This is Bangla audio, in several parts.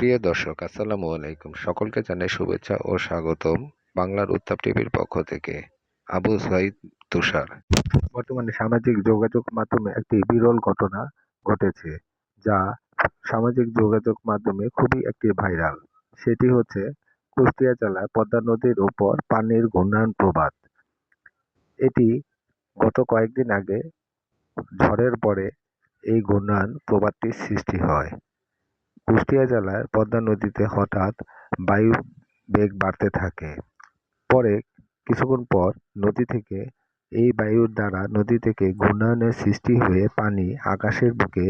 প্রিয় দর্শক, আসসালামু আলাইকুম। সকলকে জানাই শুভেচ্ছা ও স্বাগতম বাংলার উত্তাপ টিভির পক্ষ থেকে। আবু সাইদ তুষার। বর্তমানে সামাজিক যোগাযোগ মাধ্যমে একটি বিরল ঘটনা ঘটেছে, যা সামাজিক যোগাযোগ মাধ্যমে খুবই একটি ভাইরাল। সেটি হচ্ছে কুষ্টিয়া জেলার পদ্মা নদীর উপর পানির ঘূর্ণায়মান প্রবাদ। এটি গত কয়েকদিন আগে ঝড়ের পরে এই ঘূর্ণায়মান প্রবাদটির সৃষ্টি হয়। কুষ্টিয়া জেলার পদ্মা নদীতে হঠাৎ বায়ু বেগ বাড়তে থাকে। পরে কিছুক্ষণ পর নদী থেকে এই বায়ুর দ্বারা নদী থেকে ঘূর্ণায়নের সৃষ্টি হয়ে পানি আকাশের বুকে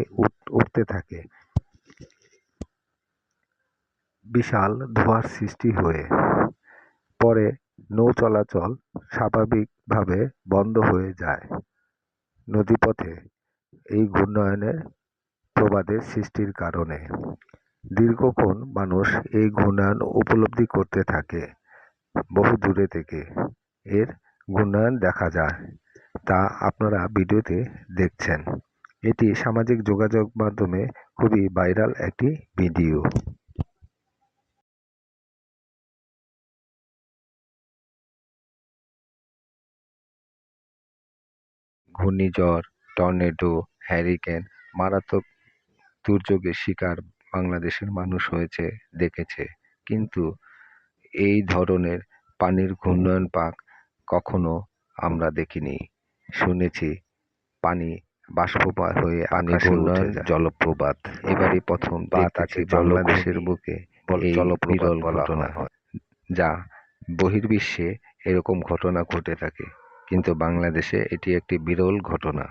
উঠতে থাকে, বিশাল ধোঁয়ার সৃষ্টি হয়ে। পরে নৌ চলাচল স্বাভাবিকভাবে বন্ধ হয়ে যায় নদীপথে এই ঘূর্ণায়নের প্রবাদের সৃষ্টির কারণে। দীর্ঘক্ষণ মানুষ এই ঘূর্ণায়ন উপলব্ধি করতে থাকে বহু দূরে থেকে। এর ঘূর্ণায়ন দেখা যায়, তা আপনারা ভিডিওতে দেখছেন। এটি সামাজিক যোগাযোগ মাধ্যমে খুবই ভাইরাল একটি ভিডিও। ঘূর্ণিঝড়, টর্নেডো, হ্যারিকেন, মারাত্মক দুর্যোগের শিকার বাংলাদেশের মানুষ হয়েছে, দেখেছে। কিন্তু এই ধরনের পানির ঘূর্ণায়ন পাক কখনো আমরা দেখিনি। শুনেছি পানি বাষ্পবাহ হয়ে আকাশে উঠে যায়, জলপ্রপাত। এবারই প্রথম দেখতেছি বাংলাদেশের বুকে এই বিরল ঘটনা, যা বহির্বিশ্বে এরকম ঘটনা ঘটে থাকে, কিন্তু বাংলাদেশে এটি একটি বিরল ঘটনা।